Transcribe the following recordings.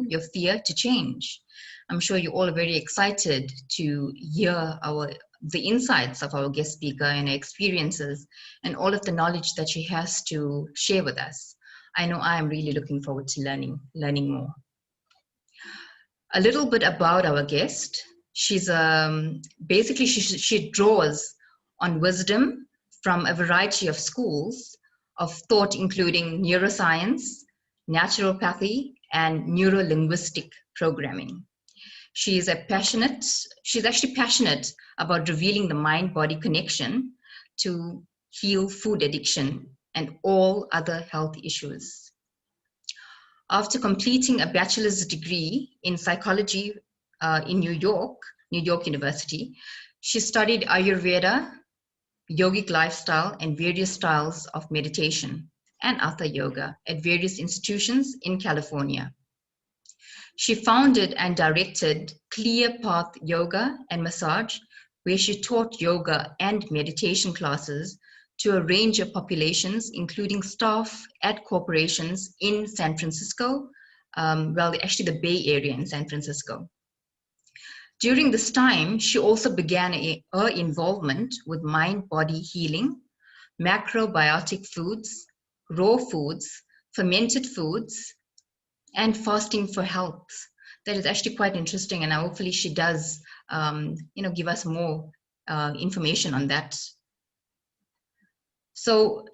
your fear to change. I'm sure you're all very excited to hear the insights of our guest speaker and her experiences and all of the knowledge that she has to share with us. I know I am really looking forward to learning more. A little bit about our guest. She's basically she draws on wisdom from a variety of schools of thought, including neuroscience, naturopathy, and neuro-linguistic programming. She's actually passionate about revealing the mind-body connection to heal food addiction and all other health issues. After completing a bachelor's degree in psychology in New York University, she studied Ayurveda, yogic lifestyle, and various styles of meditation and Hatha yoga at various institutions in California. She founded and directed Clear Path Yoga and Massage, where she taught yoga and meditation classes to a range of populations, including staff at corporations in San Francisco, actually the Bay Area in San Francisco. During this time, she also began her involvement with mind-body healing, macrobiotic foods, raw foods, fermented foods, and fasting for health. That is actually quite interesting, and hopefully she does, give us more information on that. So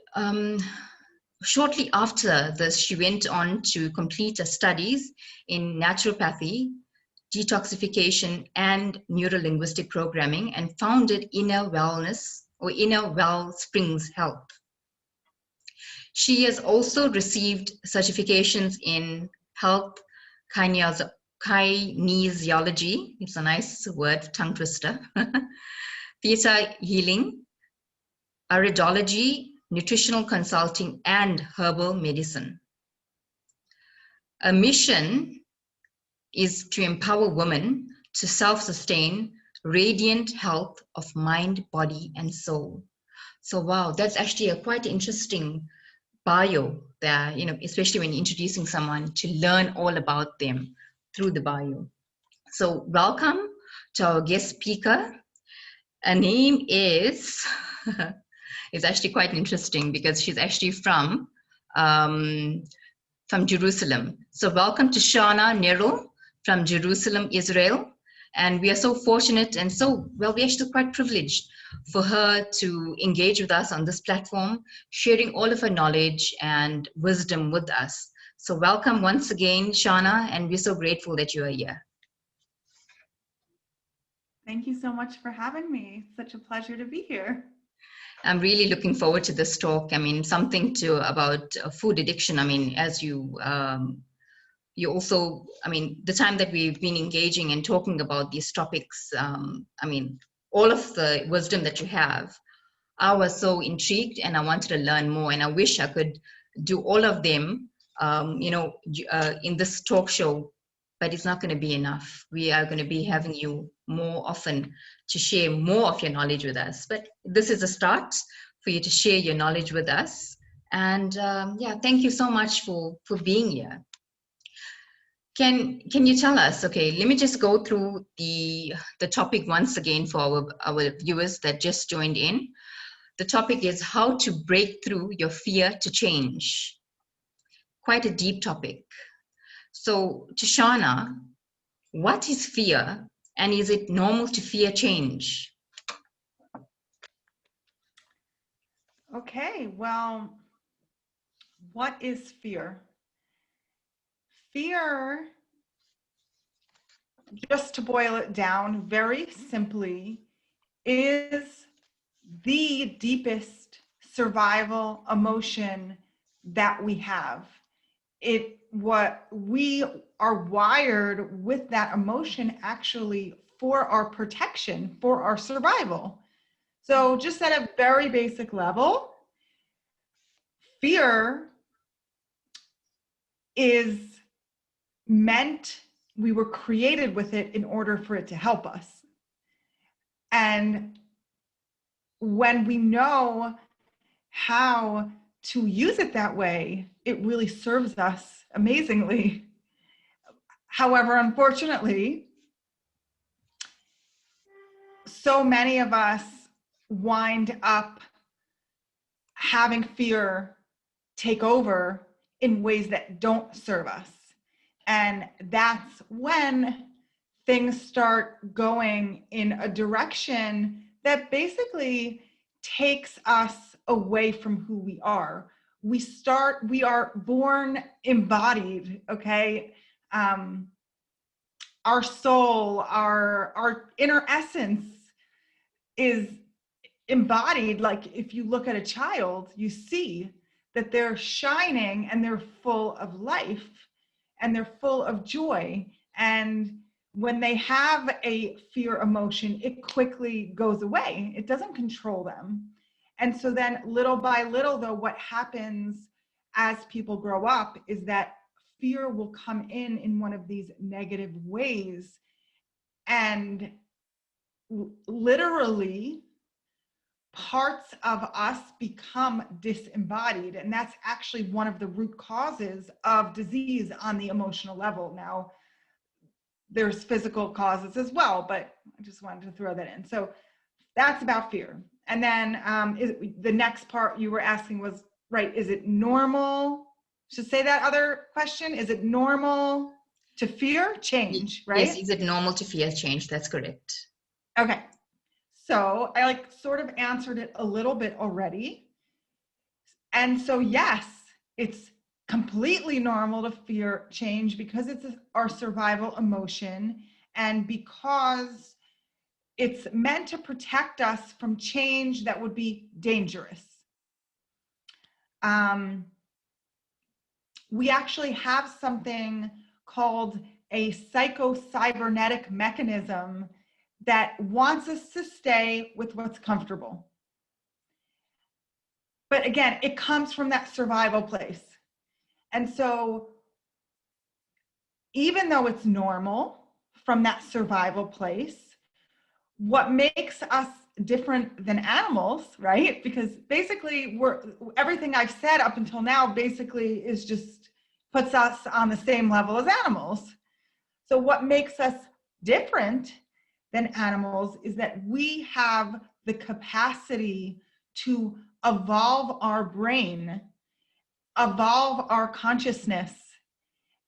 shortly after this, she went on to complete her studies in naturopathy, detoxification, and neuro-linguistic programming, and founded Inner Well Springs Health. She has also received certifications in health kinesiology, it's a nice word, tongue twister, theta healing, iridology, nutritional consulting, and herbal medicine. Her mission is to empower women to self-sustain radiant health of mind, body, and soul. So wow, that's actually a quite interesting bio there, especially when you're introducing someone, to learn all about them through the bio. So welcome to our guest speaker. Her name is, it's actually quite interesting because she's actually from Jerusalem. So welcome to Shana Neril from Jerusalem, Israel. And we are so fortunate and we're actually quite privileged for her to engage with us on this platform, sharing all of her knowledge and wisdom with us. So welcome once again, Shana, and we're so grateful that you are here. Thank you so much for having me. It's such a pleasure to be here. I'm really looking forward to this talk. I mean, something about food addiction. I mean, as you also, I mean, the time that we've been engaging and talking about these topics, I mean, all of the wisdom that you have, I was so intrigued and I wanted to learn more, and I wish I could do all of them, in this talk show, but it's not going to be enough. We are going to be having you more often to share more of your knowledge with us. But this is a start for you to share your knowledge with us. And yeah, thank you so much for being here. Can you tell us, okay, let me just go through the topic once again for our viewers that just joined in. The topic is how to break through your fear to change. Quite a deep topic. So, Shana, what is fear, and is it normal to fear change? Okay, well, what is fear? Fear, just to boil it down very simply, is the deepest survival emotion that we have. What we are wired with that emotion actually for our protection, for our survival. So just at a very basic level, fear is meant, we were created with it in order for it to help us. And when we know how to use it that way, it really serves us amazingly. However, unfortunately, so many of us wind up having fear take over in ways that don't serve us. And that's when things start going in a direction that basically takes us away from who we are. We are born embodied, okay? Our soul, our inner essence is embodied. Like if you look at a child, you see that they're shining and they're full of life and they're full of joy. And when they have a fear emotion, it quickly goes away. It doesn't control them. And so then little by little, though, what happens as people grow up is that fear will come in one of these negative ways, and literally parts of us become disembodied. And that's actually one of the root causes of disease on the emotional level. Now, there's physical causes as well, but I just wanted to throw that in. So that's about fear. And then the next part you were asking was, right, is it normal? Should say that other question. Is it normal to fear change, right? Yes, is it normal to fear change? That's correct. Okay. So I sort of answered it a little bit already. And so, yes, it's completely normal to fear change because it's our survival emotion and because it's meant to protect us from change that would be dangerous. We actually have something called a psychocybernetic mechanism that wants us to stay with what's comfortable. But again, it comes from that survival place. And so even though it's normal from that survival place, what makes us different than animals, right? Because basically everything I've said up until now basically is just puts us on the same level as animals. So what makes us different than animals is that we have the capacity to evolve our brain, evolve our consciousness,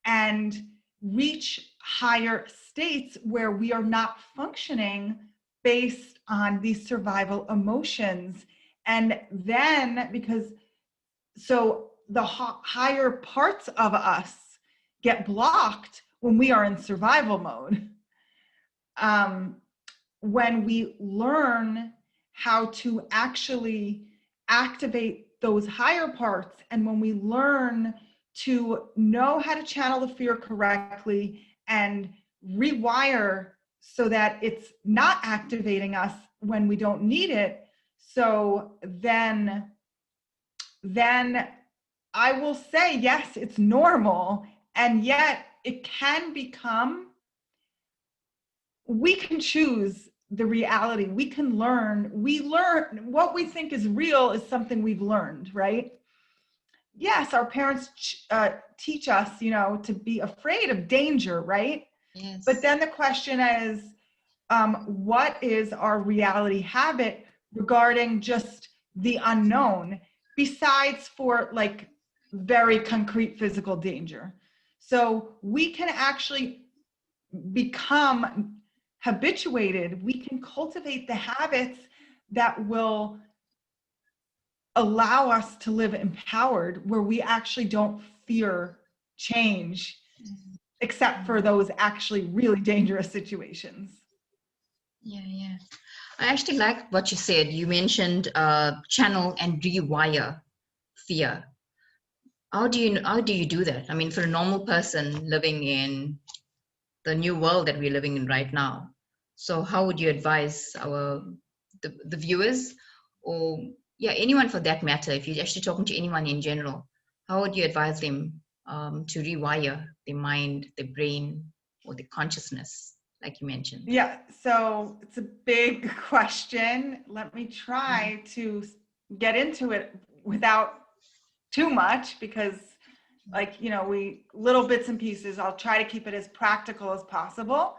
and reach higher states where we are not functioning based on these survival emotions. And then so the higher parts of us get blocked when we are in survival mode. When we learn how to actually activate those higher parts, and when we learn to know how to channel the fear correctly and rewire so that it's not activating us when we don't need it, so then I will say, yes, it's normal, and yet it can become, we can choose the reality. We can learn. We learn what we think is real is something we've learned, right? Yes, our parents teach us, to be afraid of danger, right? Yes. But then the question is, what is our reality habit regarding just the unknown, besides for very concrete physical danger? So we can actually become habituated. We can cultivate the habits that will allow us to live empowered, where we actually don't fear change, except for those actually really dangerous situations. Yeah. I actually like what you said. You mentioned channel and rewire fear. How do you do that? I mean, for a normal person living in the new world that we're living in right now. So how would you advise the viewers, or anyone for that matter, if you're actually talking to anyone in general, how would you advise them to rewire their mind, their brain, or their consciousness, like you mentioned? Yeah, so it's a big question. Let me try to get into it without too much, because like, you know, we little bits and pieces. I'll try to keep it as practical as possible.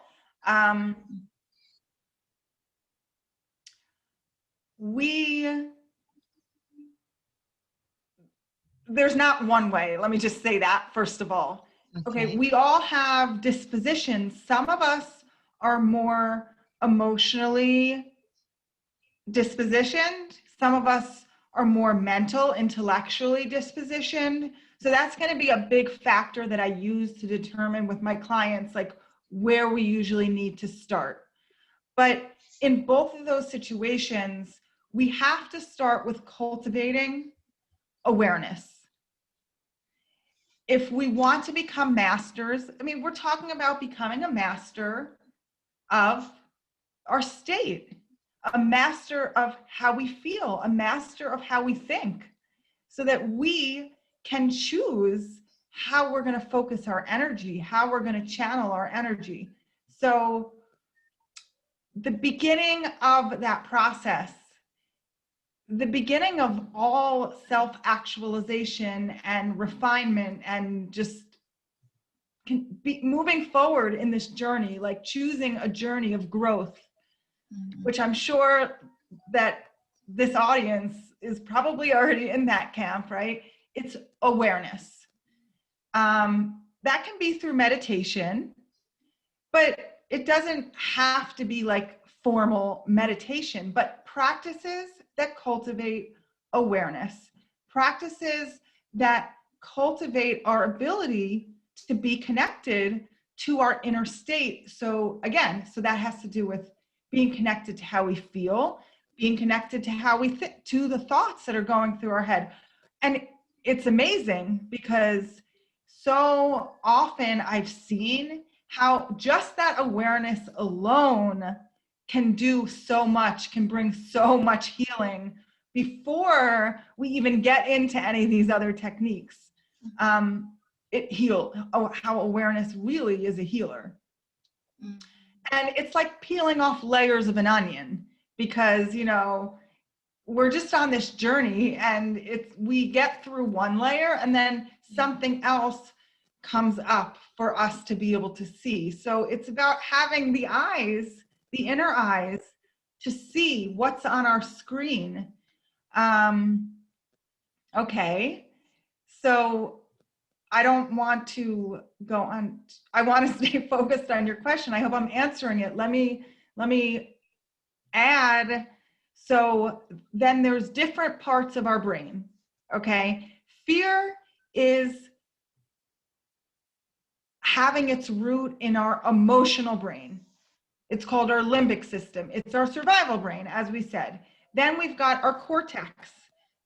There's not one way. Let me just say that first of all. Okay, we all have dispositions. Some of us are more emotionally dispositioned. Some of us are more mental, intellectually dispositioned. So that's going to be a big factor that I use to determine with my clients, like where we usually need to start. But in both of those situations, we have to start with cultivating awareness. If we want to become masters, I mean, we're talking about becoming a master of our state, a master of how we feel, a master of how we think, so that we can choose how we're going to focus our energy, how we're going to channel our energy. So the beginning of that process, the beginning of all self-actualization and refinement and just moving forward in this journey, like choosing a journey of growth, which I'm sure that this audience is probably already in that camp, right? It's awareness. That can be through meditation, but it doesn't have to be like formal meditation, but practices that cultivate awareness, practices that cultivate our ability to be connected to our inner state. So again, so that has to do with being connected to how we feel, being connected to how we think, to the thoughts that are going through our head. And it's amazing because so often I've seen how just that awareness alone can do so much, can bring so much healing before we even get into any of these other techniques. How awareness really is a healer. And it's like peeling off layers of an onion, because, you know, we're just on this journey and we get through one layer and then something else comes up for us to be able to see. So it's about having the eyes, the inner eyes, to see what's on our screen. Okay, so I don't want to go on. I want to stay focused on your question. I hope I'm answering it. Let me add. So then there's different parts of our brain. Okay, fear is having its root in our emotional brain. It's called our limbic system. It's our survival brain, as we said. Then we've got our cortex.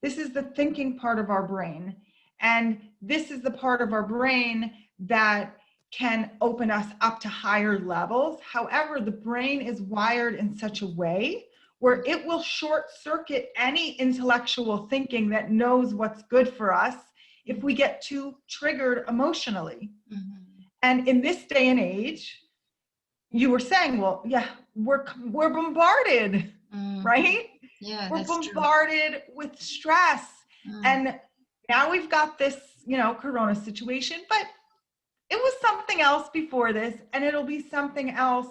This is the thinking part of our brain. And this is the part of our brain that can open us up to higher levels. However, the brain is wired in such a way where it will short circuit any intellectual thinking that knows what's good for us if we get too triggered emotionally. And in this day and age, you were saying, well, yeah, we're bombarded, right? Yeah, we're bombarded with stress. And now we've got this, you know, Corona situation, but it was something else before this, and it'll be something else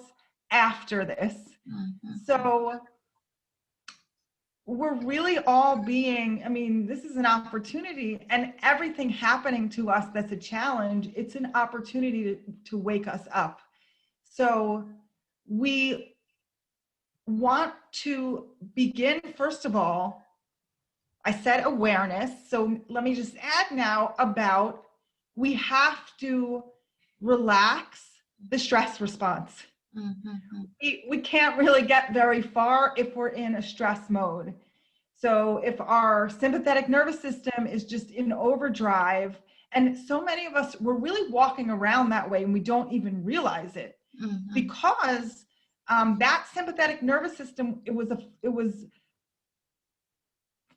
after this. So we're really all being, I mean, this is an opportunity, and everything happening to us that's a challenge, it's an opportunity to wake us up. So we want to begin, first of all, I said awareness. So let me just add now about, we have to relax the stress response. We can't really get very far if we're in a stress mode. So if our sympathetic nervous system is just in overdrive, and so many of us, we're really walking around that way and we don't even realize it, because that sympathetic nervous system, it was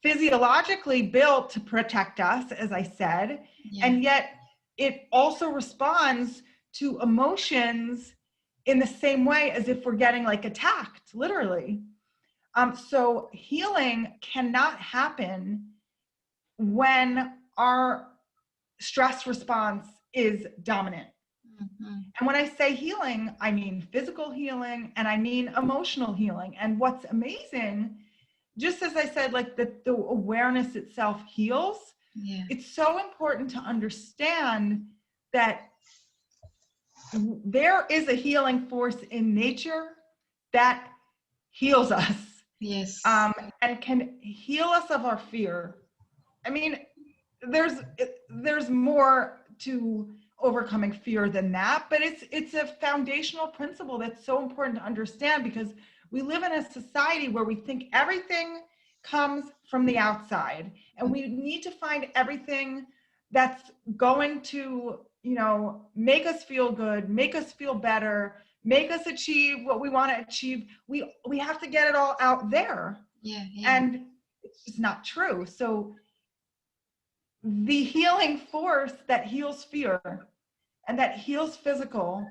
physiologically built to protect us, as I said, and yet it also responds to emotions in the same way as if we're getting like attacked, literally. So healing cannot happen when our stress response is dominant. Mm-hmm. And when I say healing, I mean physical healing and I mean emotional healing. And what's amazing, just as I said, like the awareness itself heals, Yeah. it's so important to understand that there is a healing force in nature that heals us. Yes. And can heal us of our fear. I mean, there's more to overcoming fear than that, but it's a foundational principle that's so important to understand, because we live in a society where we think everything comes from the outside, and we need to find everything that's going to, you know, make us feel good, make us feel better, make us achieve what we want to achieve. We have to get it all out there. Yeah. And it's just not true. So the healing force that heals fear and that heals physical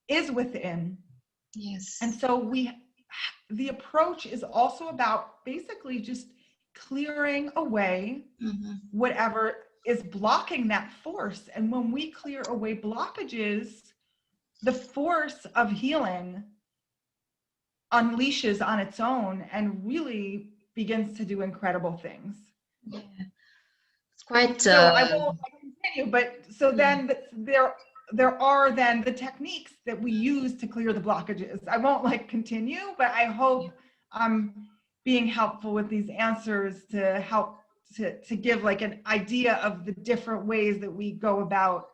is within. Yes. And so the approach is also about basically just clearing away whatever is blocking that force. And when we clear away blockages, the force of healing unleashes on its own and really begins to do incredible things. Yeah. It's quite. So I won't continue, but so then there are then the techniques that we use to clear the blockages. I won't like continue, but I hope I'm being helpful with these answers to help to give like an idea of the different ways that we go about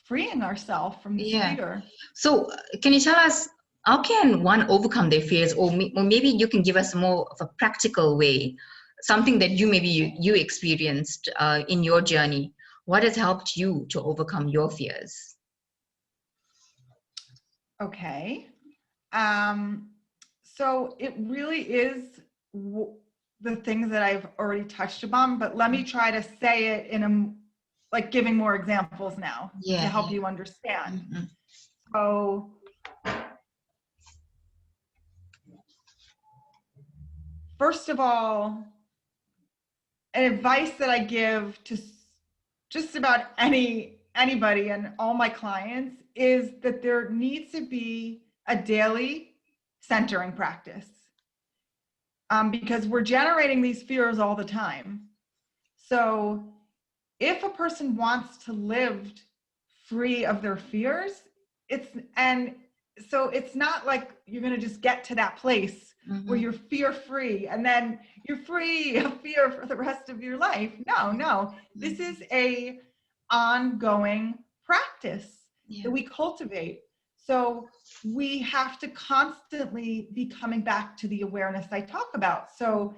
freeing ourselves from this fear. So can you tell us, how can one overcome their fears, or maybe you can give us more of a practical way, something that you experienced in your journey? What has helped you to overcome your fears? Okay. So it really is the things that I've already touched upon, but let me try to say it in a, like giving more examples now to help you understand. So first of all, an advice that I give to just about anybody and all my clients is that there needs to be a daily centering practice, because we're generating these fears all the time. So if a person wants to live free of their fears, it's not like you're going to just get to that place where you're fear free and then you're free of fear for the rest of your life. No, this is a ongoing practice that we cultivate. So we have to constantly be coming back to the awareness I talk about. So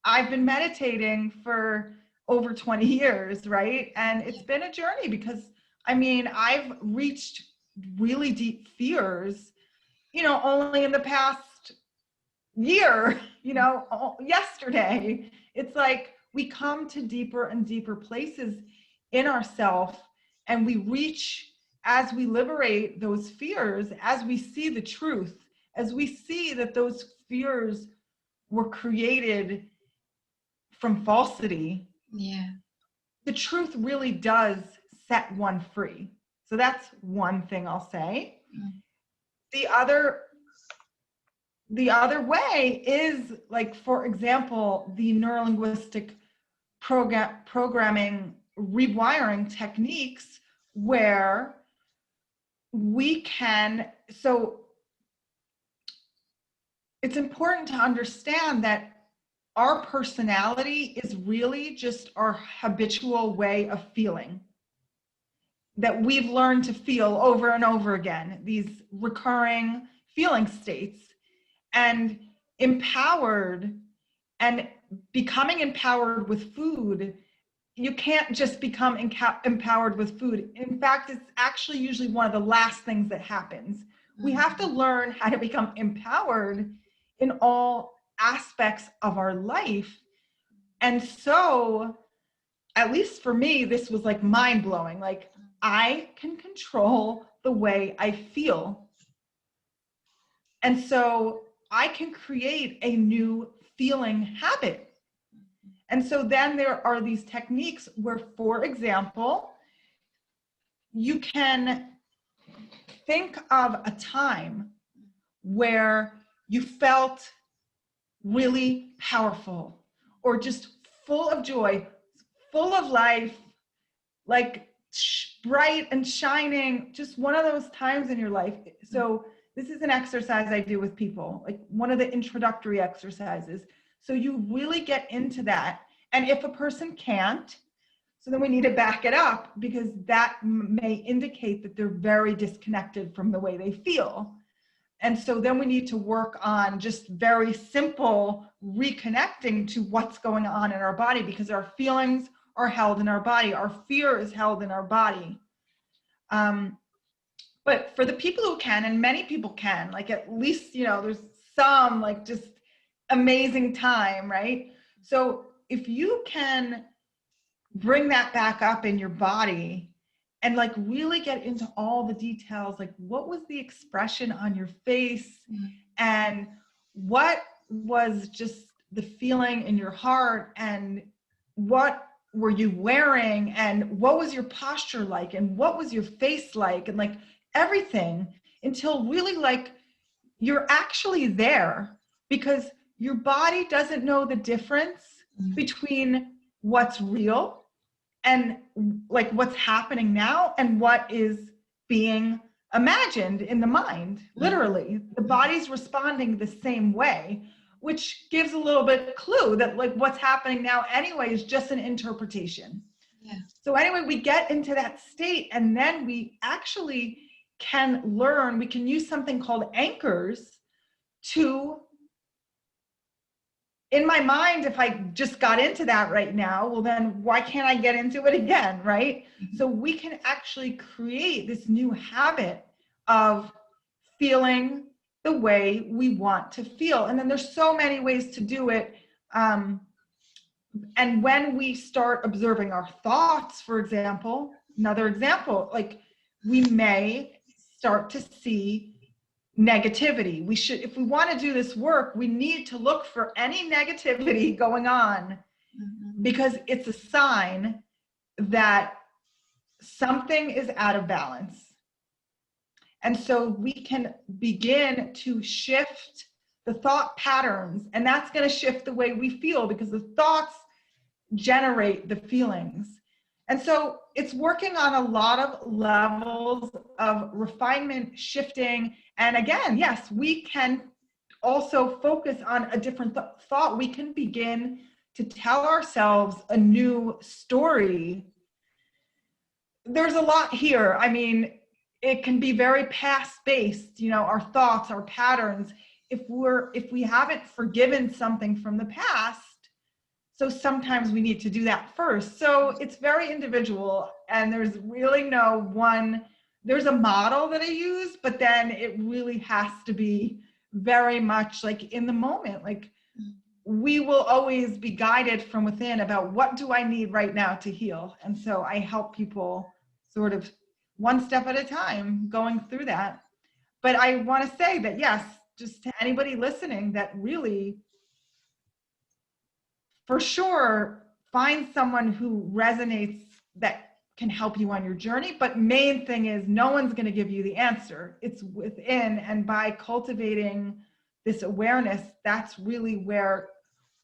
I've been meditating for over 20 years, right? And it's been a journey, because I mean, I've reached really deep fears, you know, only in the past year, you know, yesterday. It's like we come to deeper and deeper places in ourselves, and we reach, as we liberate those fears, as we see the truth, as we see that those fears were created from falsity. The truth really does set one free. So that's one thing I'll say. The other way is, like, for example, the neurolinguistic programming rewiring techniques, where we can, so it's important to understand that our personality is really just our habitual way of feeling, that we've learned to feel over and over again, these recurring feeling states. And empowered and becoming empowered with food, you can't just become empowered with food. In fact, it's actually usually one of the last things that happens. We have to learn how to become empowered in all aspects of our life. And so, at least for me, this was like mind-blowing. Like, I can control the way I feel. And so I can create a new feeling habit. And so then there are these techniques where, for example, you can think of a time where you felt really powerful or just full of joy, full of life, like bright and shining, just one of those times in your life. So this is an exercise I do with people, like one of the introductory exercises. So you really get into that. And if a person can't, so then we need to back it up, because that may indicate that they're very disconnected from the way they feel. And so then we need to work on just very simple reconnecting to what's going on in our body, because our feelings are held in our body. Our fear is held in our body. But for the people who can, and many people can, like at least, there's some like just amazing time, right? So if you can bring that back up in your body and like really get into all the details, like what was the expression on your face, and what was just the feeling in your heart, and what were you wearing, and what was your posture like, and what was your face like, and like everything, until really like you're actually there, because your body doesn't know the difference between what's real and like what's happening now and what is being imagined in the mind. Literally, the body's responding the same way, which gives a little bit clue that like what's happening now anyway is just an interpretation. Yeah. So anyway, we get into that state, and then we actually can learn, we can use something called anchors to, in my mind, if I just got into that right now, well then why can't I get into it again, right? So we can actually create this new habit of feeling the way we want to feel. And then there's so many ways to do it. And when we start observing our thoughts, for example, another example, like we may start to see negativity. We should, if we want to do this work, we need to look for any negativity going on, because it's a sign that something is out of balance. And so we can begin to shift the thought patterns, and that's going to shift the way we feel, because the thoughts generate the feelings. And so it's working on a lot of levels of refinement, shifting. And again, yes, we can also focus on a different thought. We can begin to tell ourselves a new story. There's a lot here. I mean, it can be very past-based, our thoughts, our patterns. If we haven't forgiven something from the past, so sometimes we need to do that first. So it's very individual, and there's really no one, there's a model that I use, but then it really has to be very much like in the moment. Like we will always be guided from within about what do I need right now to heal. And so I help people sort of one step at a time going through that. But I want to say that, yes, just to anybody listening, that really, for sure, find someone who resonates, that can help you on your journey. But main thing is, no one's going to give you the answer. It's within, and by cultivating this awareness, that's really where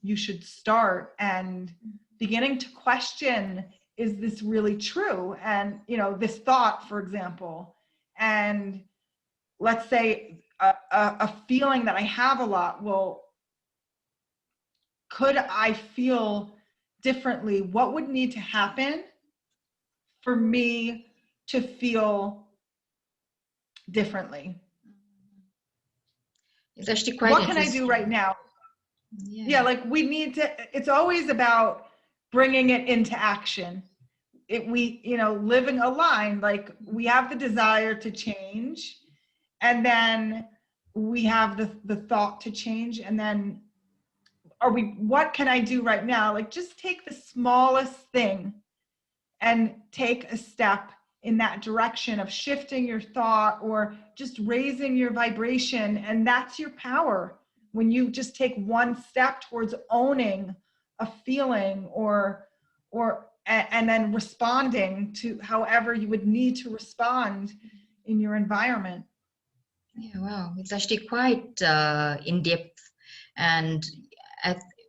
you should start, and beginning to question, is this really true? And, this thought, for example, and let's say a feeling that I have a lot, well, could I feel differently? What would need to happen for me to feel differently? It's actually quite what can I do right now? Yeah, like we need to, it's always about bringing it into action. We living aligned, like we have the desire to change, and then we have the thought to change, and then what can I do right now? Like just take the smallest thing and take a step in that direction of shifting your thought or just raising your vibration. And that's your power. When you just take one step towards owning a feeling and then responding to however you would need to respond in your environment. Yeah, wow, it's actually quite in depth. And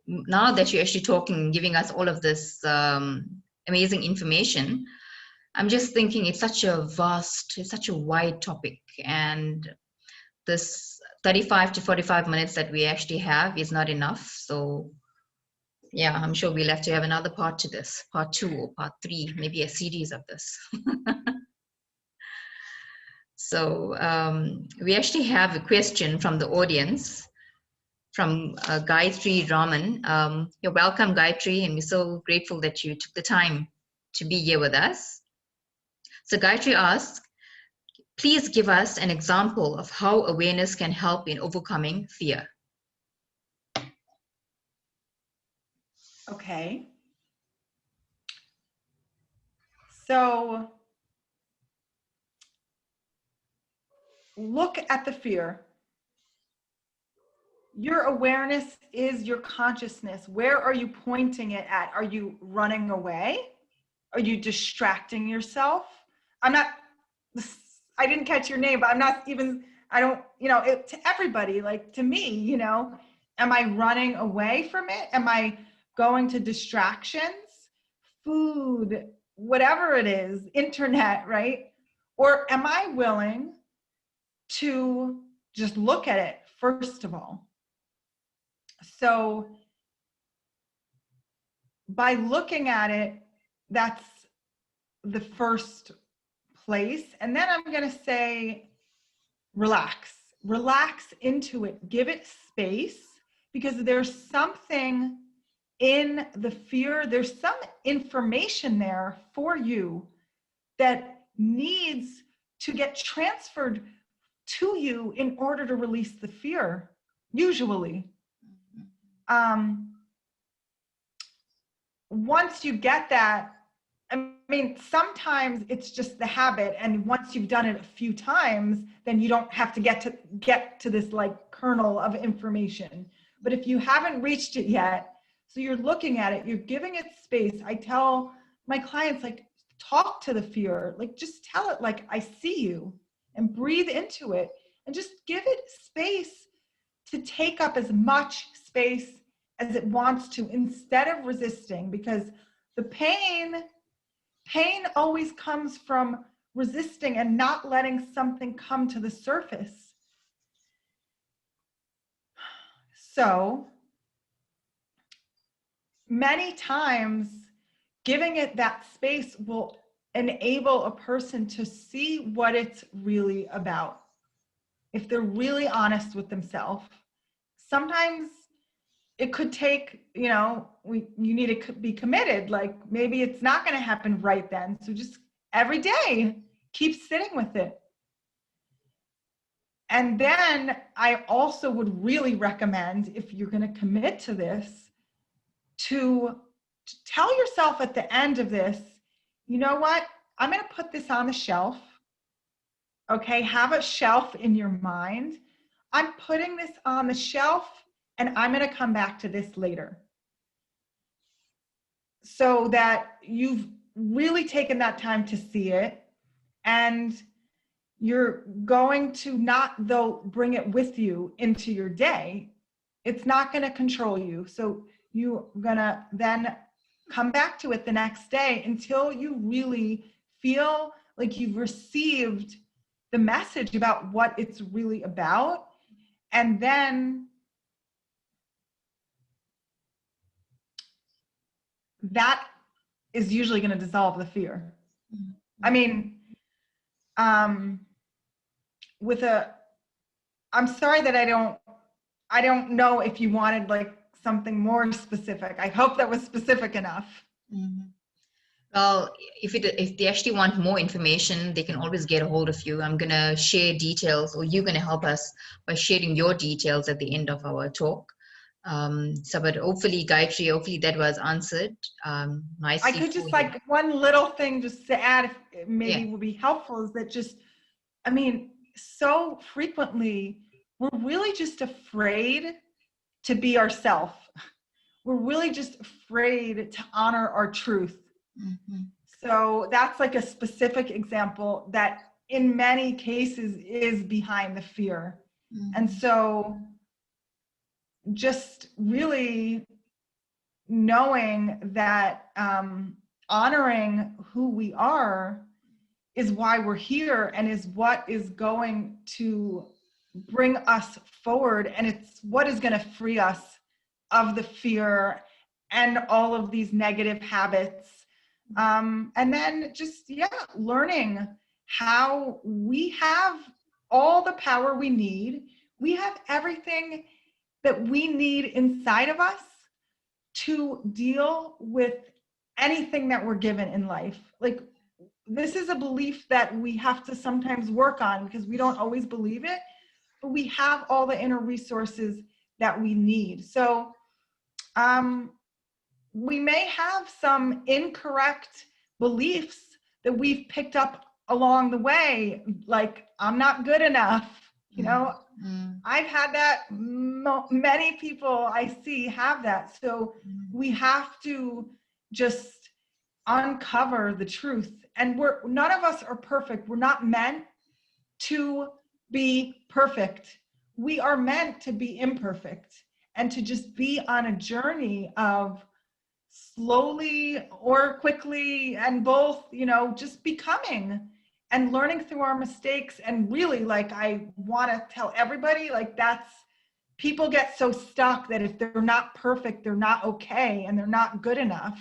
now that you're actually talking, giving us all of this amazing information, I'm just thinking it's such a wide topic, and this 35 to 45 minutes that we actually have is not enough. So yeah, I'm sure we'll have to have another part to this, part 2 or part 3, maybe a series of this. So we actually have a question from the audience, from Gayatri Raman. You're welcome, Gayatri, and we're so grateful that you took the time to be here with us. So Gayatri asks, please give us an example of how awareness can help in overcoming fear. Okay. So look at the fear. Your awareness is your consciousness. Where are you pointing it at? Are you running away? Are you distracting yourself? I didn't catch your name, but to everybody, like to me, am I running away from it? Am I going to distractions, food, whatever it is, internet, right? Or am I willing to just look at it, first of all? So by looking at it, that's the first place. And then I'm going to say, relax into it, give it space, because there's something in the fear, there's some information there for you that needs to get transferred to you in order to release the fear, usually. Once you get that, I mean, sometimes it's just the habit, and once you've done it a few times, then you don't have to get to this like kernel of information. But if you haven't reached it yet, so you're looking at it, you're giving it space. I tell my clients, like, talk to the fear, like just tell it, like, I see you, and breathe into it, and just give it space to take up as much space as it wants to, instead of resisting, because the pain always comes from resisting and not letting something come to the surface. So many times giving it that space will enable a person to see what it's really about. If they're really honest with themselves, sometimes it could take, you need to be committed. Like, maybe it's not going to happen right then. So just every day, keep sitting with it. And then I also would really recommend, if you're going to commit to this, to tell yourself at the end of this, you know what? I'm going to put this on the shelf. Okay, have a shelf in your mind. I'm putting this on the shelf, and I'm going to come back to this later. So that you've really taken that time to see it, and you're going to not, though, bring it with you into your day. It's not going to control you. So you're going to then come back to it the next day until you really feel like you've received the message about what it's really about. And then that is usually going to dissolve the fear. I mean, I'm sorry that I don't know if you wanted like something more specific. I hope that was specific enough. Mm-hmm. Well, if they actually want more information, they can always get a hold of you. I'm going to share details, or you're going to help us by sharing your details at the end of our talk. But hopefully, Gayatri, hopefully that was answered nicely. I could just like one little thing just to add, if maybe would be helpful, is that just, I mean, so frequently we're really just afraid to be ourselves. we're really just afraid to honor our truth. Mm-hmm. So that's like a specific example that in many cases is behind the fear. Mm-hmm. And so just really knowing that honoring who we are is why we're here and is what is going to bring us forward, and it's what is going to free us of the fear and all of these negative habits. And then just, learning how we have all the power we need. We have everything that we need inside of us to deal with anything that we're given in life. Like, this is a belief that we have to sometimes work on because we don't always believe it, but we have all the inner resources that we need. So we may have some incorrect beliefs that we've picked up along the way, like I'm not good enough. I've had that. Many people I see have that. So we have to just uncover the truth. And none of us are perfect. We're not meant to be perfect. We are meant to be imperfect and to just be on a journey of slowly or quickly, and both, just becoming and learning through our mistakes. And really, like, I want to tell everybody, like, people get so stuck that if they're not perfect, they're not okay and they're not good enough.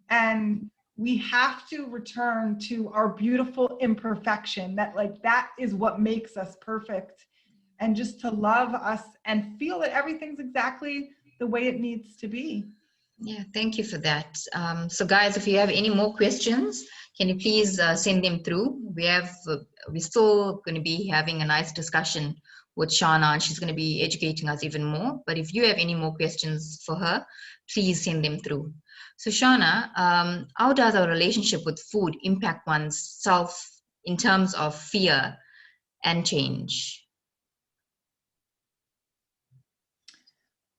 And we have to return to our beautiful imperfection, that is what makes us perfect, and just to love us and feel that everything's exactly the way it needs to be. Yeah, thank you for that. So guys, if you have any more questions, can you please send them through? We're still going to be having a nice discussion with Shana, and she's going to be educating us even more. But if you have any more questions for her, please send them through. So Shana, how does our relationship with food impact one's self in terms of fear and change?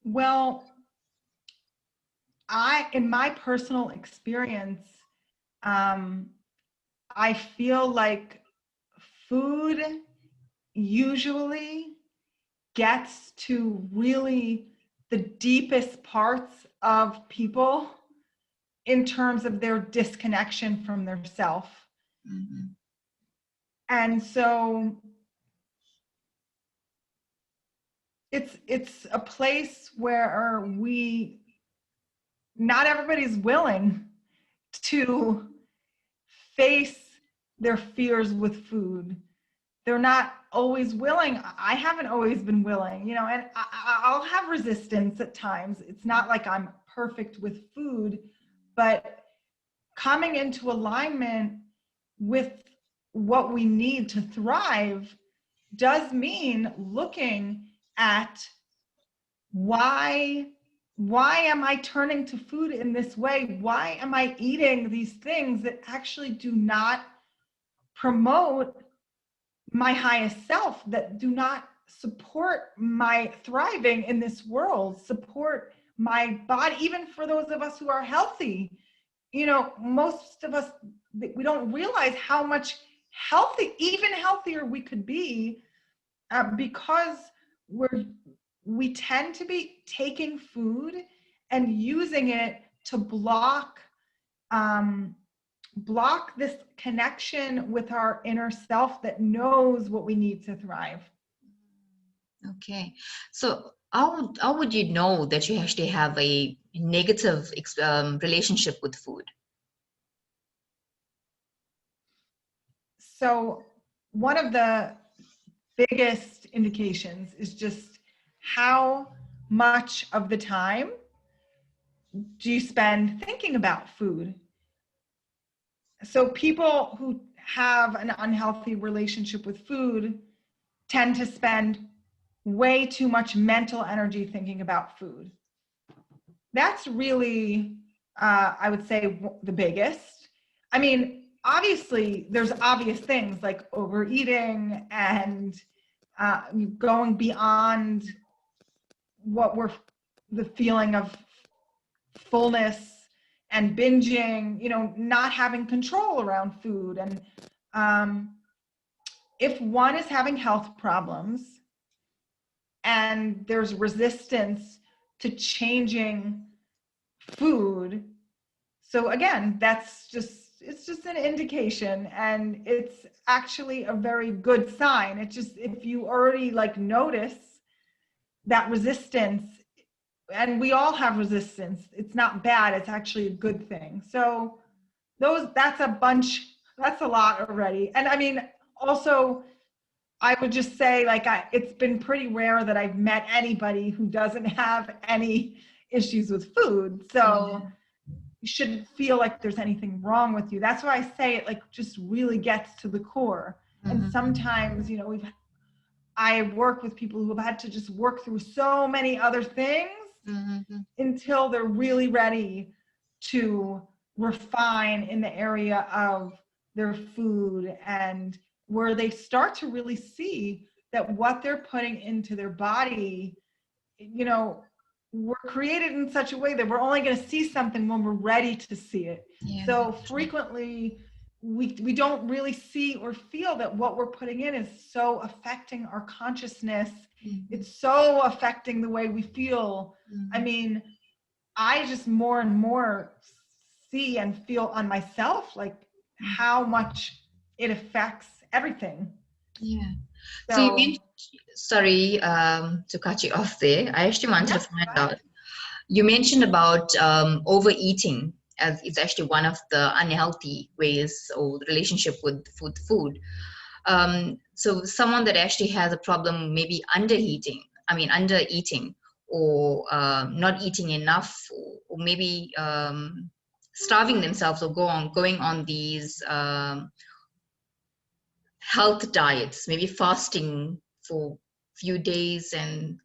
Well, in my personal experience, I feel like food usually gets to really the deepest parts of people in terms of their disconnection from their self. Mm-hmm. And so it's a place where not everybody's willing to face their fears with food. They're not always willing. I haven't always been willing, and I'll have resistance at times. It's not like I'm perfect with food, but coming into alignment with what we need to thrive does mean looking at why am I turning to food in this way? Why am I eating these things that actually do not promote my highest self, that do not support my thriving in this world, support my body, even for those of us who are healthy? Most of us, we don't realize how much even healthier we could be because we tend to be taking food and using it to block this connection with our inner self that knows what we need to thrive. Okay, so how would you know that you actually have a negative relationship with food? So one of the biggest indications is just how much of the time do you spend thinking about food? So people who have an unhealthy relationship with food tend to spend way too much mental energy thinking about food. That's really, I would say, the biggest. I mean, obviously, there's obvious things like overeating and going beyond the feeling of fullness and binging, not having control around food. And if one is having health problems and there's resistance to changing food, so again, it's just an indication, and it's actually a very good sign. It's just, if you already notice that resistance, and we all have resistance, it's not bad, it's actually a good thing. So that's a lot already. And I mean, also, I would just say, it's been pretty rare that I've met anybody who doesn't have any issues with food. So you shouldn't feel like there's anything wrong with you. That's why I say it just really gets to the core. And sometimes, I work with people who have had to just work through so many other things until they're really ready to refine in the area of their food, and where they start to really see that what they're putting into their body, we're created in such a way that we're only going to see something when we're ready to see it. Yeah. So frequently we don't really see or feel that what we're putting in is so affecting our consciousness. It's so affecting the way we feel. I mean, I just more and more see and feel on myself how much it affects everything. Yeah. So you mentioned, sorry to cut you off there. I actually wanted to find out. You mentioned about overeating as it's actually one of the unhealthy ways, or the relationship with food. So someone that actually has a problem, maybe undereating, or not eating enough, or maybe starving themselves, or going on these health diets, maybe fasting for few days, and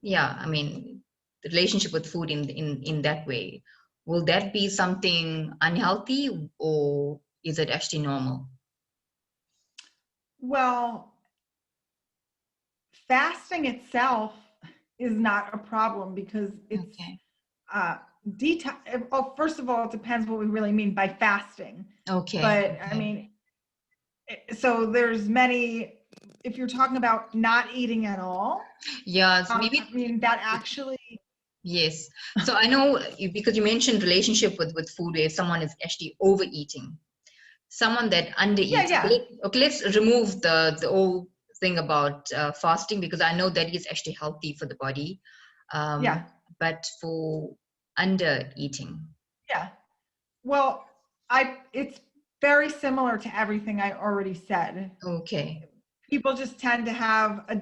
the relationship with food in that way. Will that be something unhealthy, or is it actually normal? Well, fasting itself is not a problem, because it's detox. Oh, first of all, it depends what we really mean by fasting. Okay. But I mean, so there's many, if you're talking about not eating at all. Yeah, so maybe that actually. Yes. So I know because you mentioned relationship with food, where someone is actually overeating, someone that undereats. Yeah. Okay, let's remove the whole thing about fasting, because I know that is actually healthy for the body. But for undereating. Yeah. Well, it's very similar to everything I already said. Okay. People just tend to have a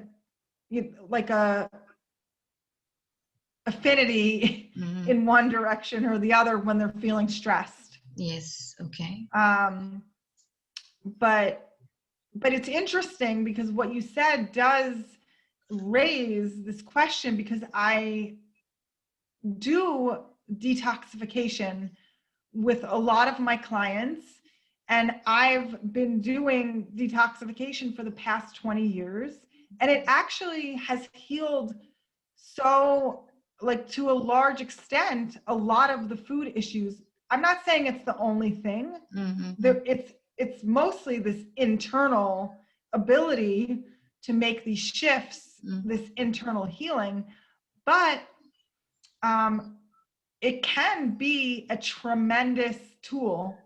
affinity in one direction or the other when they're feeling stressed. Yes. Okay. But it's interesting, because what you said does raise this question, because I do detoxification with a lot of my clients, and I've been doing detoxification for the past 20 years, and it actually has healed to a large extent a lot of the food issues. I'm not saying it's the only thing. It's mostly this internal ability to make these shifts, this internal healing, but it can be a tremendous tool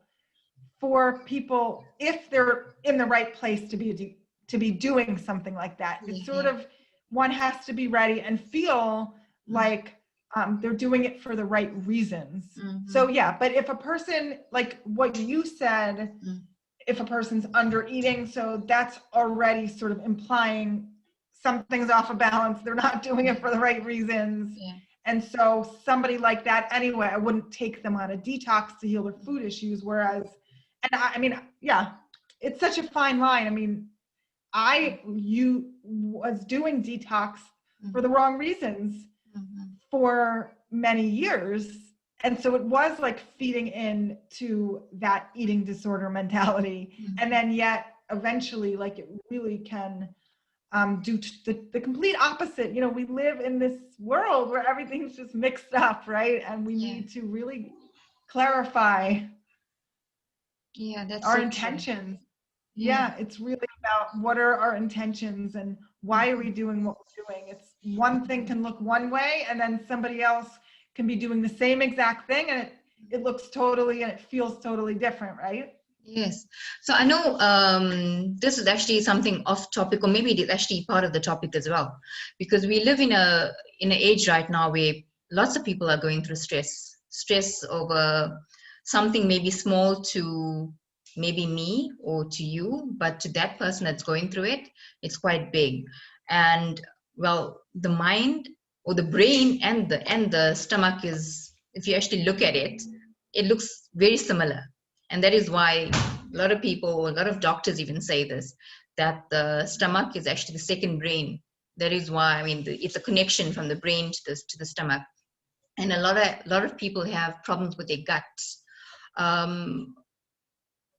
for people if they're in the right place to be doing something like that. It's sort of, one has to be ready and feel like they're doing it for the right reasons. So but if a person, like what you said, if a person's under eating, so that's already sort of implying something's off of balance. They're not doing it for the right reasons. And so somebody like that, anyway, I wouldn't take them on a detox to heal their food issues. Whereas, it's such a fine line. I mean, you was doing detox for the wrong reasons for many years. And so it was like feeding into that eating disorder mentality. And then yet eventually, like, it really can due to the complete opposite. You know, we live in this world where everything's just mixed up, right? And we Yeah. need to really clarify Yeah, that's our so true. intentions. Yeah. Yeah, it's really about what are our intentions and why are we doing what we're doing. It's one thing can look one way and then somebody else can be doing the same exact thing and it looks totally and it feels totally different, right? Yes. So I know this is actually something off topic, or maybe it is actually part of the topic as well, because we live in an age right now where lots of people are going through stress over something maybe small to maybe me or to you, but to that person that's going through it, it's quite big. And well, the mind or the brain and the stomach is, if you actually look at it, it looks very similar. And that is why a lot of people, a lot of doctors even say this, that the stomach is actually the second brain. That is why, I mean, it's a connection from the brain to the stomach. And a lot of people have problems with their guts. Um,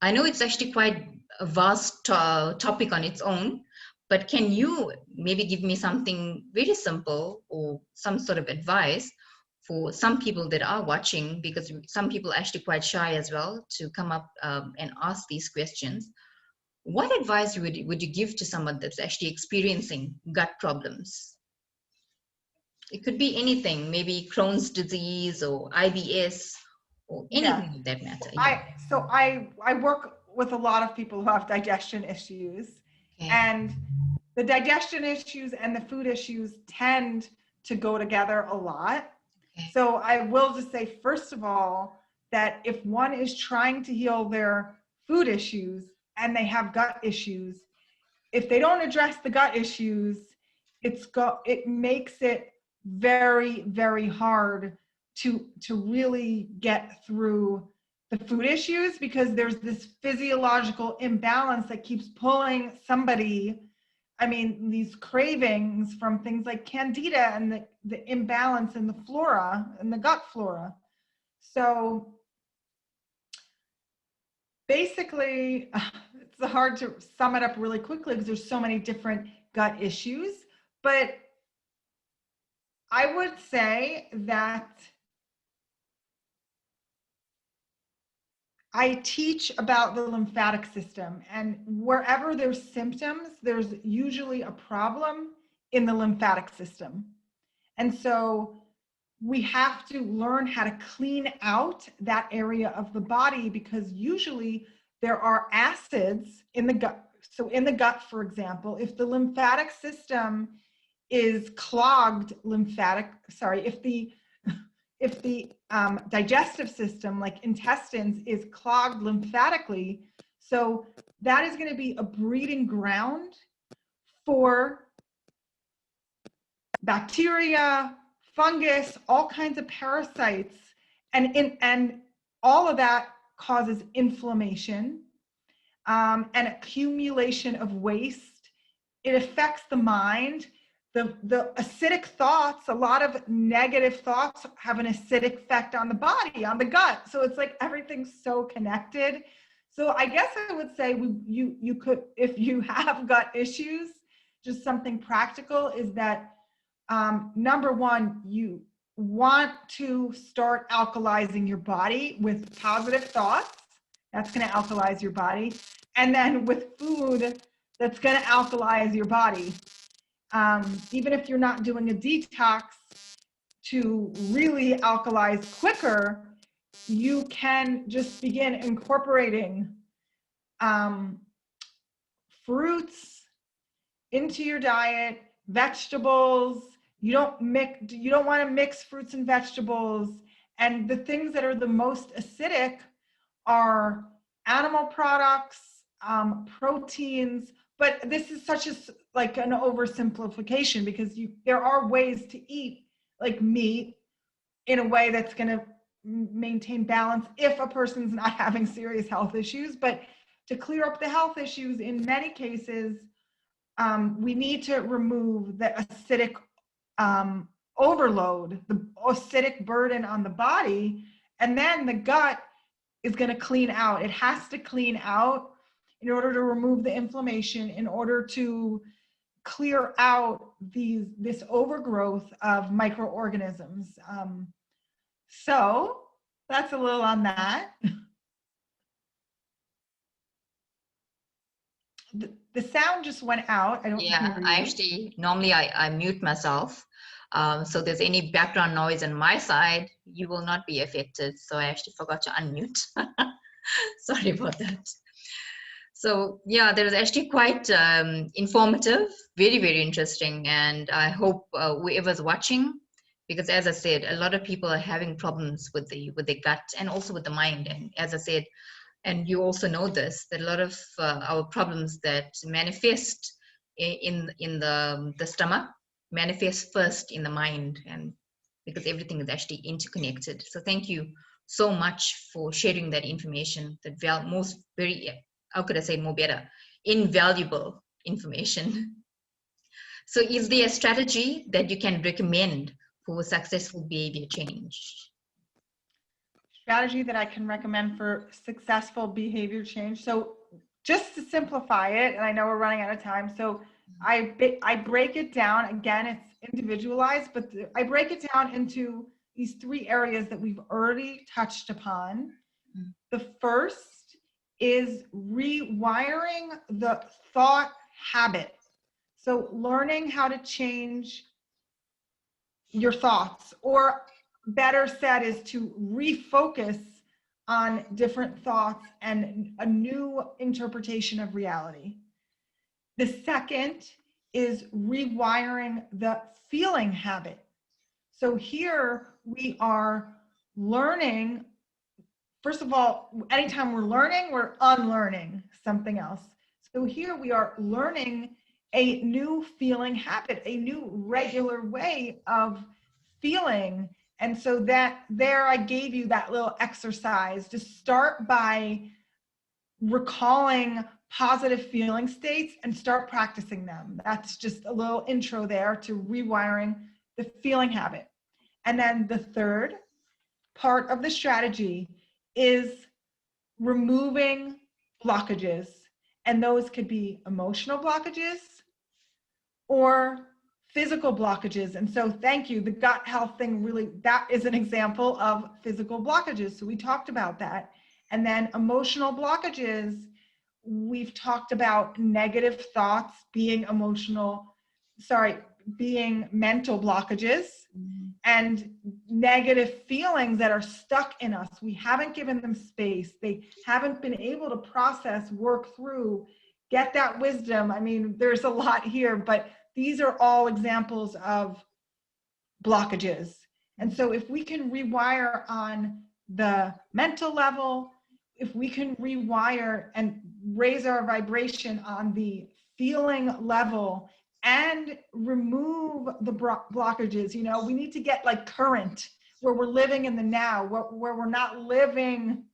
I know it's actually quite a vast topic on its own, but can you maybe give me something very simple or some sort of advice for some people that are watching? Because some people are actually quite shy as well to come up and ask these questions. What advice would you give to someone that's actually experiencing gut problems? It could be anything, maybe Crohn's disease or IBS or Yeah. anything of that matter. Yeah. I work with a lot of people who have digestion issues, Okay. and the digestion issues and the food issues tend to go together a lot. Okay. So I will just say, first of all, that if one is trying to heal their food issues and they have gut issues, if they don't address the gut issues, it makes it very, very hard to really get through the food issues, because there's this physiological imbalance that keeps pulling somebody. I mean, these cravings from things like candida and the imbalance in the flora and the gut flora. So basically, it's hard to sum it up really quickly because there's so many different gut issues. But I would say that I teach about the lymphatic system, and wherever there's symptoms, there's usually a problem in the lymphatic system. And so we have to learn how to clean out that area of the body, because usually there are acids in the gut. So in the gut, for example, if the lymphatic system is clogged, if the digestive system, like intestines, is clogged lymphatically, so that is going to be a breeding ground for bacteria, fungus, all kinds of parasites, and all of that causes inflammation and accumulation of waste. It affects the mind. The acidic thoughts, a lot of negative thoughts have an acidic effect on the body, on the gut. So it's like everything's so connected. So I guess I would say you could, if you have gut issues, just something practical is that number one, you want to start alkalizing your body with positive thoughts. That's going to alkalize your body. And then with food, that's going to alkalize your body. Even if you're not doing a detox to really alkalize quicker, you can just begin incorporating fruits into your diet, vegetables. You don't want to mix fruits and vegetables. And the things that are the most acidic are animal products, proteins. But this is such a like an oversimplification, because there are ways to eat like meat in a way that's going to maintain balance if a person's not having serious health issues. But to clear up the health issues, in many cases, we need to remove the acidic overload, the acidic burden on the body, and then the gut is going to clean out. It has to clean out in order to remove the inflammation, in order to clear out this overgrowth of microorganisms. So that's a little on that. The sound just went out. I don't hear you. I actually, normally I mute myself. So there's any background noise on my side, you will not be affected. So I actually forgot to unmute. Sorry about that. So yeah, there was actually quite informative, very, very interesting. And I hope whoever's watching, because as I said, a lot of people are having problems with the gut and also with the mind. And as I said, and you also know this, that a lot of our problems that manifest in the stomach manifest first in the mind, and because everything is actually interconnected. So thank you so much for sharing that information, that most very, how could I say more better, invaluable information. So is there a strategy that you can recommend for successful behavior change? Strategy that I can recommend for successful behavior change. So just to simplify it, and I know we're running out of time, so I break it down. Again, it's individualized, but I break it down into these 3 areas that we've already touched upon. The first is rewiring the thought habit. So learning how to change your thoughts, or better said is to refocus on different thoughts and a new interpretation of reality. The second is rewiring the feeling habit. So here we are learning, first of all, anytime we're learning, we're unlearning something else. So here we are learning a new feeling habit, a new regular way of feeling. And so that there, I gave you that little exercise to start by recalling positive feeling states and start practicing them. That's just a little intro there to rewiring the feeling habit. And then the third part of the strategy is removing blockages. And those could be emotional blockages or physical blockages. And so thank you. The gut health thing, really, that is an example of physical blockages. So we talked about that. And then emotional blockages, we've talked about negative thoughts being being mental blockages, and negative feelings that are stuck in us. We haven't given them space. They haven't been able to process, work through, get that wisdom. I mean, there's a lot here, but these are all examples of blockages. And so if we can rewire on the mental level, if we can rewire and raise our vibration on the feeling level and remove the blockages, you know, we need to get like current, where we're living in the now, where we're not living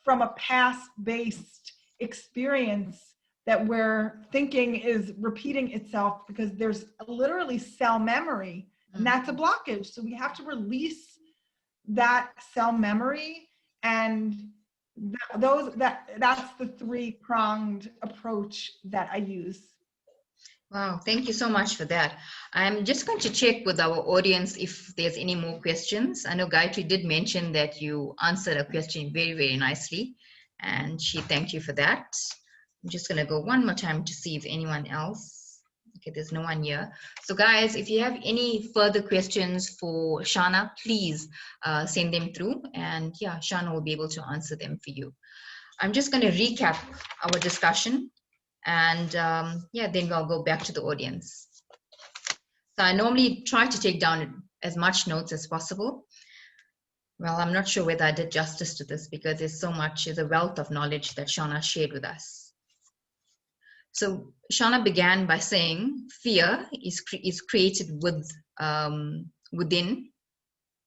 from a past-based experience that we're thinking is repeating itself, because there's literally cell memory, and that's a blockage. So we have to release that cell memory, and that's the 3-pronged approach that I use. Wow, thank you so much for that. I'm just going to check with our audience if there's any more questions. I know Gayatri did mention that you answered a question very, very nicely, and she thanked you for that. I'm just going to go one more time to see if anyone else. Okay, there's no one here. So guys, if you have any further questions for Shana, please send them through, and yeah, Shana will be able to answer them for you. I'm just going to recap our discussion, and yeah, then I'll go back to the audience. So I normally try to take down as much notes as possible. Well, I'm not sure whether I did justice to this, because there's so much, there's a wealth of knowledge that Shana shared with us. So Shana began by saying fear is created within,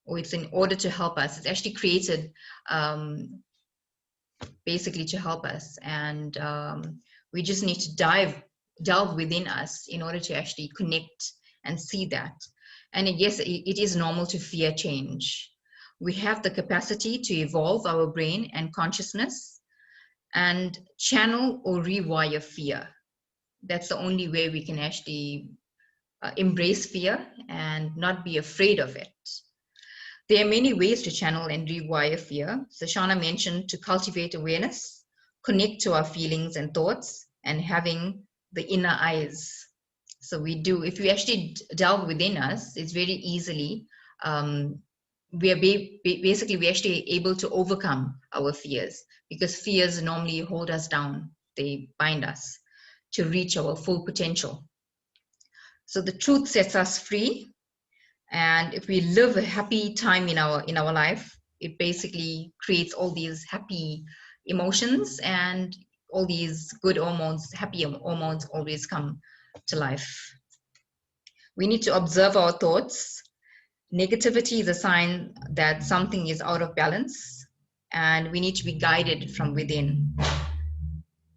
or it's in order to help us. It's actually created basically to help us, and we just need to delve within us in order to actually connect and see that. And yes, it is normal to fear change. We have the capacity to evolve our brain and consciousness and channel or rewire fear. That's the only way we can actually embrace fear and not be afraid of it. There are many ways to channel and rewire fear. So Shana mentioned to cultivate awareness, connect to our feelings and thoughts, and having the inner eyes. So we do, if we actually delve within us, it's very easily, we are basically, we're actually able to overcome our fears, because fears normally hold us down. They bind us to reach our full potential. So the truth sets us free. And if we live a happy time in our life, it basically creates all these happy emotions, and all these good hormones, happy hormones always come to life. We need to observe our thoughts. Negativity is a sign that something is out of balance, and we need to be guided from within.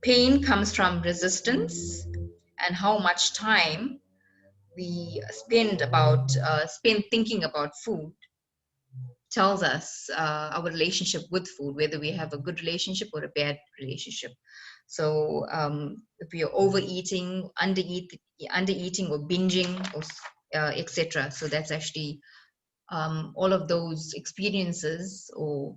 Pain comes from resistance, and how much time we spend thinking about food tells us our relationship with food, whether we have a good relationship or a bad relationship. So if we are overeating, undereating or binging, or etc. So that's actually all of those experiences or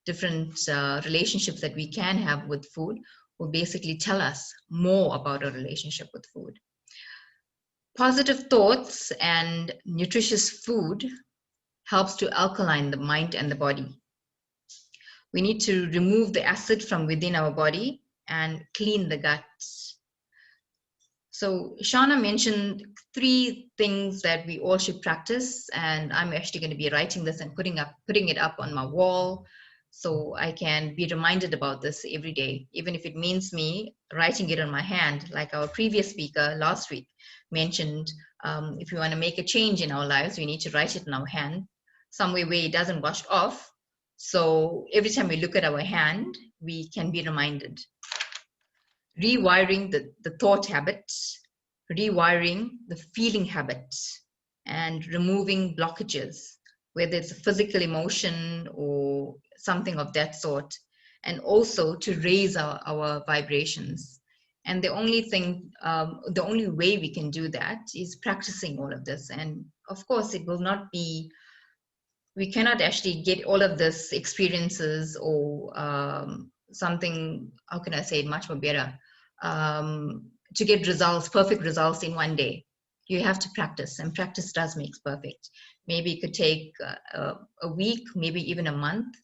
different relationships that we can have with food will basically tell us more about our relationship with food. Positive thoughts and nutritious food helps to alkaline the mind and the body. We need to remove the acid from within our body and clean the gut. So Shana mentioned 3 things that we all should practice, and I'm actually going to be writing this and putting it up on my wall, so I can be reminded about this every day, even if it means me writing it on my hand, like our previous speaker last week mentioned. If we want to make a change in our lives, we need to write it in our hand, somewhere where it doesn't wash off. So every time we look at our hand, we can be reminded. Rewiring the thought habits, rewiring the feeling habits, and removing blockages, whether it's a physical emotion or something of that sort, and also to raise our vibrations. And the only way we can do that is practicing all of this. And of course, it will not be, we cannot actually get all of this experiences or something, how can I say it much more better, to get results, perfect results in one day. You have to practice, and practice does make perfect. Maybe it could take a week, maybe even a month.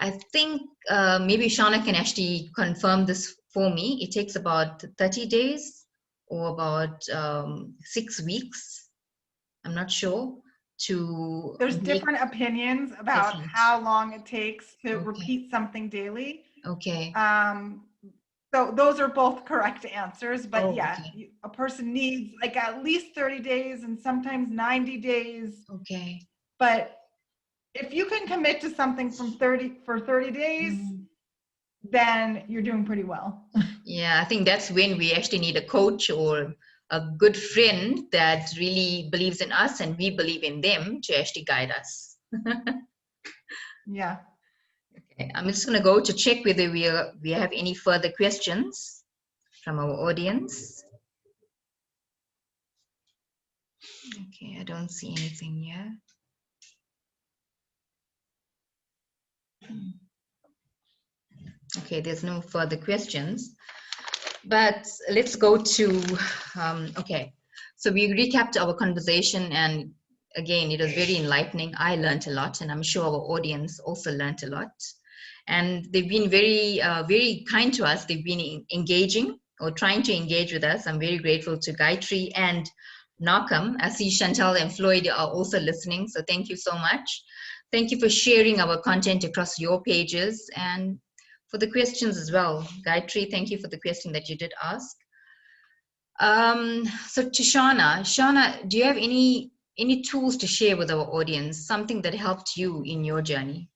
I think maybe Shana can actually confirm this for me. It takes about 30 days or about 6 weeks. I'm not sure. There's different opinions about how long it takes to repeat something daily. Okay. So those are both correct answers, but a person needs like at least 30 days and sometimes 90 days. Okay. But if you can commit to something for 30 days, then you're doing pretty well. Yeah, I think that's when we actually need a coach or a good friend that really believes in us and we believe in them to actually guide us. Yeah. Okay, I'm just going to go to check whether we have any further questions from our audience. Okay, I don't see anything here. Okay, there's no further questions. But let's go to, okay. So we recapped our conversation, and again, it was very enlightening. I learned a lot, and I'm sure our audience also learned a lot. And they've been very, very kind to us. They've been engaging or trying to engage with us. I'm very grateful to Gayatri and Nakam. I see Chantal and Floyd are also listening, so thank you so much. Thank you for sharing our content across your pages and for the questions as well. Gayatri, thank you for the question that you did ask. So to Shana, do you have any tools to share with our audience, something that helped you in your journey?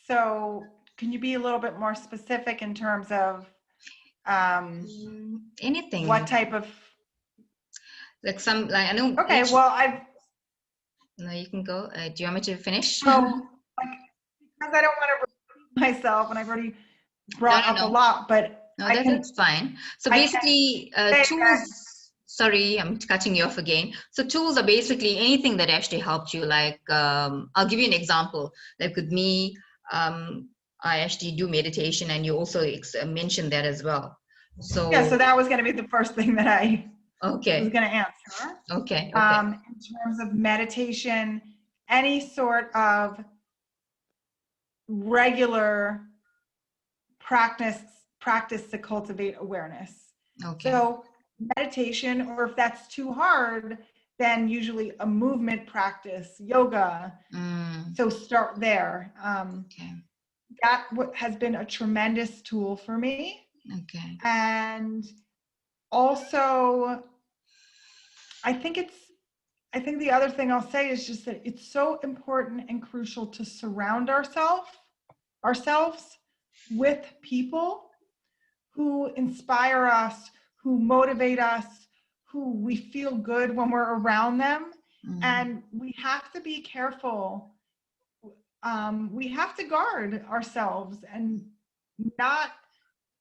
So can you be a little bit more specific in terms of anything? What type of? Like I know. Okay, well, No, you can go. Do you want me to finish? So, like, I don't want to repeat myself, and I've already No, brought no, up a no. lot, but No, I can that's fine. So I can basically, say that. tools, sorry, I'm cutting you off again. So tools are basically anything that actually helped you. Like, I'll give you an example. Like with me, I actually do meditation, and you also mentioned that as well. Yeah, so So, that was going to be the first thing that I was okay, going to answer. okay, okay. In terms of meditation, any sort of regular practice to cultivate awareness. Okay. So meditation, or if that's too hard, then usually a movement practice, yoga. So start there. Okay. That has been a tremendous tool for me. Okay. And also, I think the other thing I'll say is just that it's so important and crucial to surround ourselves with people who inspire us, who motivate us, who we feel good when we're around them. And we have to be careful. We have to guard ourselves and not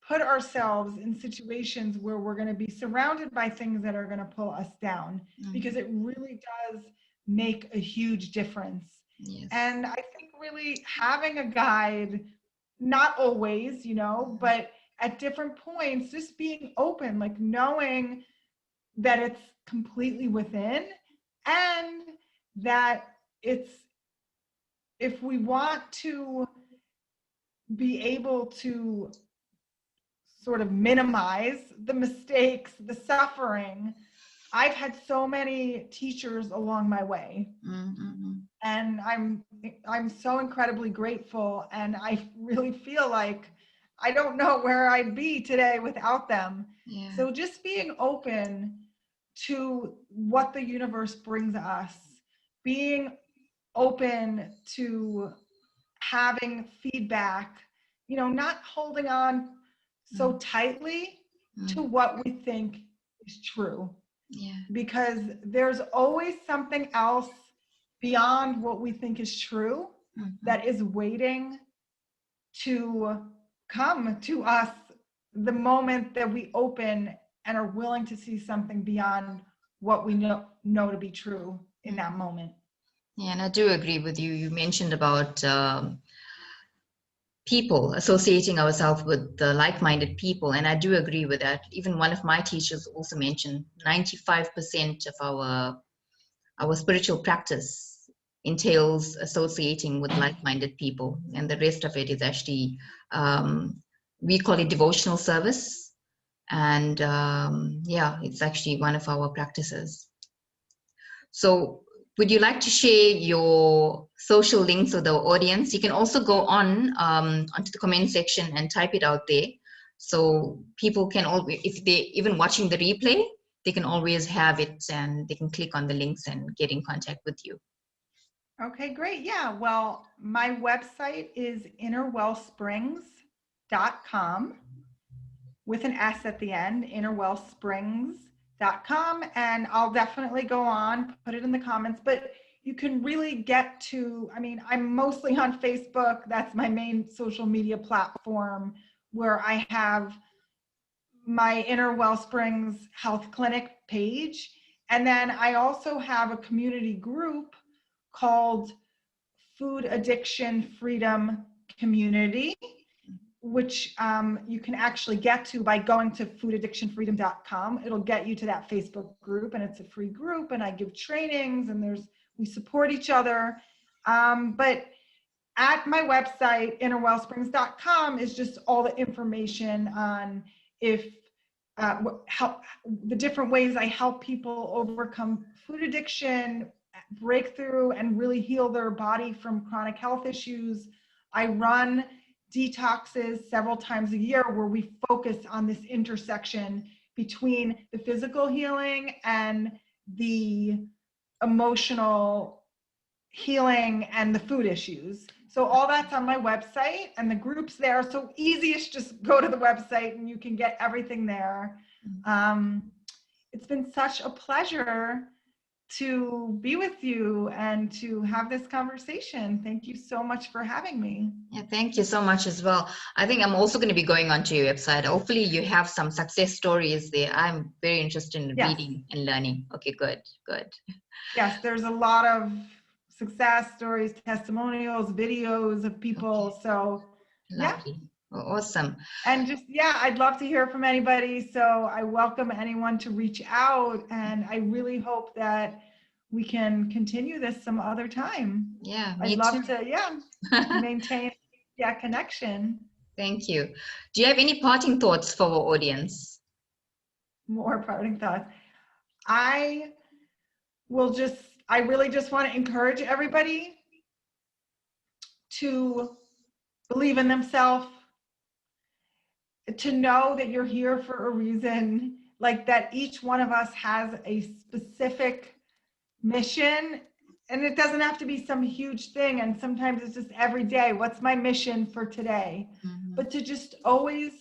put ourselves in situations where we're going to be surrounded by things that are going to pull us down, because it really does make a huge difference. Yes. And I think really having a guide, not always, but at different points, just being open, like knowing that it's completely within, and that if we want to be able to sort of minimize the mistakes, the suffering, I've had so many teachers along my way. And I'm so incredibly grateful, and I really feel like I don't know where I'd be today without them. Yeah. So just being open to what the universe brings us, being open to having feedback, not holding on so tightly to what we think is true. Yeah. Because there's always something else beyond what we think is true that is waiting to come to us the moment that we open and are willing to see something beyond what we know to be true in that moment. Yeah, and I do agree with you. You mentioned about people, associating ourselves with the like-minded people, and I do agree with that. Even one of my teachers also mentioned 95% of our spiritual practice entails associating with like-minded people, and the rest of it is actually we call it devotional service, and yeah, it's actually one of our practices. So would you like to share your social links with the audience? You can also go onto the comment section and type it out there, so people can always, if they're even watching the replay, they can always have it and they can click on the links and get in contact with you. Okay, great. Yeah, well, my website is innerwellsprings.com with an S at the end, innerwellsprings.com, and I'll definitely go on, put it in the comments, but you can really get to, I'm mostly on Facebook. That's my main social media platform, where I have my Inner Wellsprings Health Clinic page. And then I also have a community group called Food Addiction Freedom Community, which you can actually get to by going to foodaddictionfreedom.com. It'll get you to that Facebook group, and it's a free group, and I give trainings, and we support each other. But at my website, innerwellsprings.com, is just all the information on the different ways I help people overcome food addiction, breakthrough, and really heal their body from chronic health issues. I run detoxes several times a year where we focus on this intersection between the physical healing and the emotional healing and the food issues. So all that's on my website, and the group's there. So easiest, just go to the website and you can get everything there. It's been such a pleasure to be with you and to have this conversation. Thank you so much for having me. Yeah, thank you so much as well. I think I'm also going to be going onto your website. Hopefully you have some success stories there. I'm very interested in Yes. reading and learning. Okay, good, good. Yes, there's a lot of success stories, testimonials, videos of people. Okay, So, yeah. lovely. Awesome. And just, yeah, I'd love to hear from anybody. So I welcome anyone to reach out. And I really hope that we can continue this some other time. Yeah, I'd me too. love to, yeah, maintain, yeah, connection. Thank you. Do you have any parting thoughts for our audience? More parting thoughts. I I really just want to encourage everybody to believe in themselves, to know that you're here for a reason, like that each one of us has a specific mission, and it doesn't have to be some huge thing. And sometimes it's just every day, what's my mission for today? Mhm. But to just always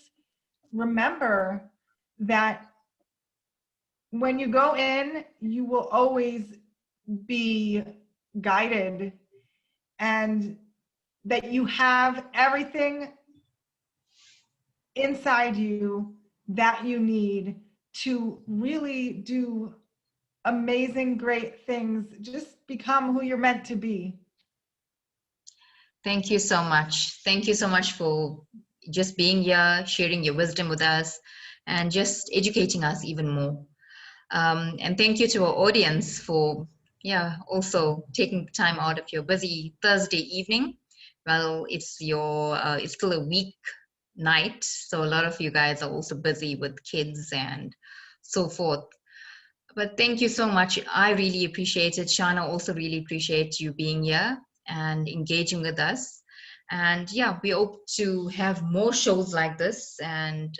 remember that when you go in, you will always be guided, and that you have everything inside you that you need to really do amazing, great things. Just become who you're meant to be. Thank you so much. Thank you so much for just being here, sharing your wisdom with us, and just educating us even more. And thank you to our audience for, yeah, also taking time out of your busy Thursday evening. Well, it's still a week night, so a lot of you guys are also busy with kids and so forth. But thank you so much. I really appreciate it. Shana also really appreciate you being here and engaging with us. And yeah, we hope to have more shows like this and